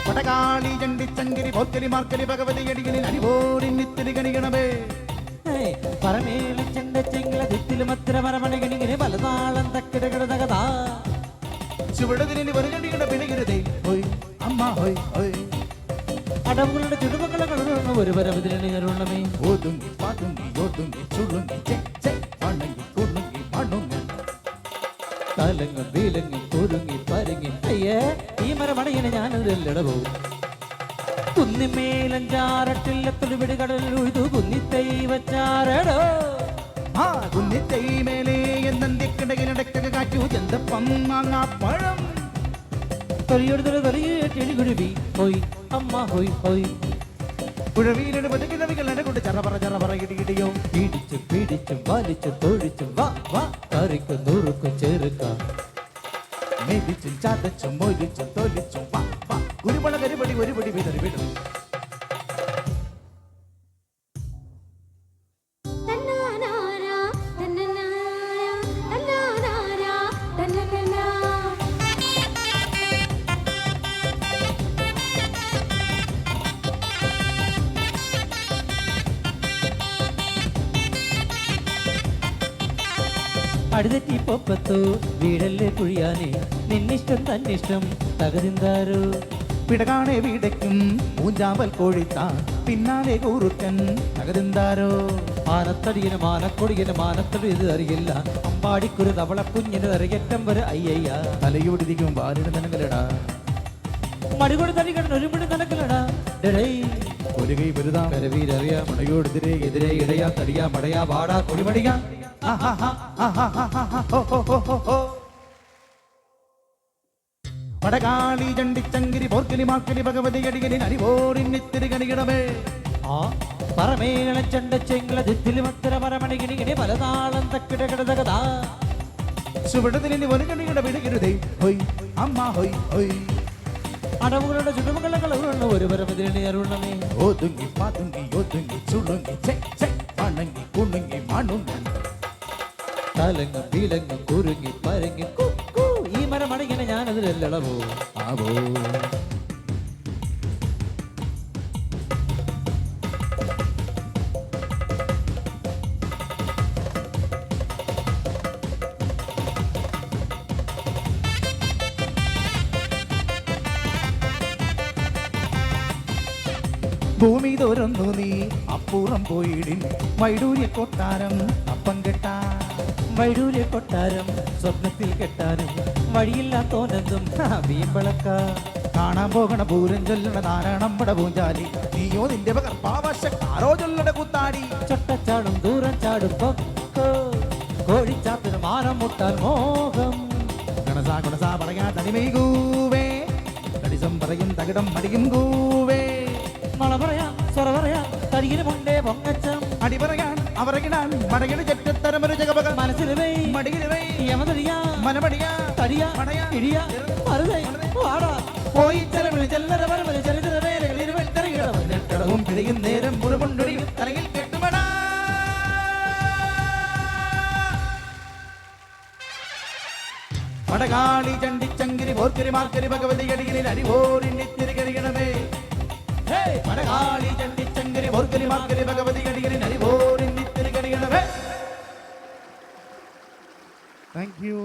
പടകാളി ചണ്ടി ചങ്കിരി പോക്കലി മാർക്കലി ഭഗവതി അടികളിൽ അടിപോരിന്നിത്തിരി കണികണമേ പരമേല ചെണ്ട ചെങ്കില ദിത്തിലും അത്ര മരമണികണിങ്ങനെ പലതാളം തക്കിടകിടതകതാ ചുവടതിന് വെറുകടിയുടെ പിണികരുതേ ഹോയ് അമ്മ ഹോയ് ഹോയ് അടവുകളുടെ ചുടുമക്കളെ കളറുന്ന ഒരു പരവതിരണമേ ഓതുങ്ങി പാതുങ്ങി യോതുങ്ങി ചുളുങ്ങി പണങ്ങി കുണുങ്ങി മണുങ്ങി തലങ്ങും വീലങ്ങി കുരുങ്ങി പരുങ്ങി അയ്യേ ഈ മരമണയിനെ ഞാനതിലടവോ കുന്നിമേലഞ്ചാറട്ടില്ലത്തൊരു കടലിൽ ഉഴുതു കുന്നിത്തൈ വച്ചാരടോ ആ കുന്നിത്തൈ മേലെ എന്നന്തിക്കിടകിലടക്കക കാറ്റു ചെന്തപ്പം മാങ്ങാപ്പഴം തൊലിയൊടുത്തൊരു തൊലിയേറ്റിഴുകുരുവി ഹോയ് അമ്മ ഹോയ് ഹോയ് പുഴവിയിലൊരു പതുകിടവികളെ കൊണ്ട് ചറപറ ഇടിയോ പീഡിച്ചും പീഡിച്ചും വലിച്ചും തൊഴിച്ചും വാ വാ കറിക്കും നൂറുക്കും ചേർക്കാം മെതിച്ചും ചതച്ചും മൊലിച്ചും തൊലിച്ചും വാ വാ കുരുപള കരിപടി ഒരുപടി വിതറി വിടും അടിതെറ്റി പൊപ്പത്തു വീടല്ലേ കുഴിയാനേ നിന്നിഷ്ടം തന്നിഷ്ടം തകതിന്താരോ പിടകാണെ വീടയ്ക്കും പൂഞ്ചാമ്പൽ കോഴിത്താ പിന്നാലെ കൂറുക്കൻ തകതിന്താരോ മാനത്തടിയന് മാനക്കൊടിയന് മാനത്തടി ഇത് അറിയില്ല അമ്പാടിക്കൊരു തവള കുഞ്ഞിന് അറിയറ്റം വരെ അയ്യയ്യ തലയോടിരിക്കും വാലിന് നനകലടാ മടികൊടി തടി കിടന്ന് ഒരു മണി നടക്കലടാ ഒരു കൈ വെറുതാ കരവീരറിയാ മടയോടെതിരെ എതിരെ ഇടയാ തടിയാ മടയാ വാടാ കൊടിമടിയാ പടകാളി ചണ്ടി ചങ്കിരി പോർക്കലി മാക്കലി ഭഗവതി അടികളിൽ അടിപോരിന്നിത്തിരി കണികണമേ ആ പറമേള ചെണ്ട ചെങ്കില ദിത്തിലും അത്ര മരമണികിണിങ്ങനെ പലതാളം തക്കിടകിടതകതാ ചുവടതിന് ഒരു കണിയുടെ പിടികരുതേ ഹോയ് അമ്മ ഹോയ് ഹോയ് അടവുകളുടെ ചുടുമക്കളെ കളറുള്ള ഒരു പരമതിരണമേ ഓതുങ്ങി പാതുങ്ങി യോതുങ്ങി ചുളുങ്ങി പണങ്ങി കുണുങ്ങി മണുങ്ങി തലങ്ങും വീലങ്ങും കുരുങ്ങി പരങ്ങി ഈ മരമണിങ്ങനെ ഞാനതിലല്ലളവോ ആവോ ഭൂമി തോരന്നു നീ അപ്പുറം പോയിടിൻ വൈഡൂര്യ കൊട്ടാരം അപ്പം കെട്ടാ വൈഡൂര്യ കൊട്ടാരം സ്വപ്നത്തിൽ കെട്ടാനും വഴിയില്ലാത്തോനെന്തും വീമ്പളക്ക കാണാൻ പോകണ പൂരം ചൊല്ലണ നാരായണമ്പട പൂഞ്ചാലി നീയോ നിന്റെ പകർപ്പാവശക്കാരോ ചൊല്ലട കുത്താടി ചട്ടച്ചാടും ദൂരം ചാടും പൊക്കോ കോഴിച്ചാത്തിന് മാനം മുട്ടാൽ മോഹം ഗണസാ പറയാ തനിമൈകൂവേ കടിസം പറയും തകിടം മടിയും കൂവേ മള പറയാ സ്വറ പറയാ കരികിന് മുണ്ടേ പൊങ്ങച്ചം അടി പറയാൻ അവരകിടാൻ മടകിന് ചെറ്റത്തരമൊരു ജഗപക മനസ്സിലുവേ മടിയിലുവേ യമതടിയാ മനമടിയാ തടിയാ മടയാ ഇടിയാ മറുതൈ വാടാ പോയി ചെലവിന് ചെല്ലറ പരമന് ചരിത്ര വേലകൾ ഇരുവൽ തരകിടവും പിഴയും നേരം പുറമുണ്ടൊടിയും തലയിൽ കെട്ടുപടാ പടകാളി ചണ്ടി ചങ്കിരി പോർക്കരി മാർക്കരി ഭഗവതി അടികളിൽ അടിപോരിന്നിത്തിരി കരികണമേ പടകാളി ചണ്ടി ചങ്കിരി പോർക്കരി മാർക്കരി ഭഗവതി അടികളിൽ അടിപോരിന്നിത്തിരി കരികണമേ. Thank you.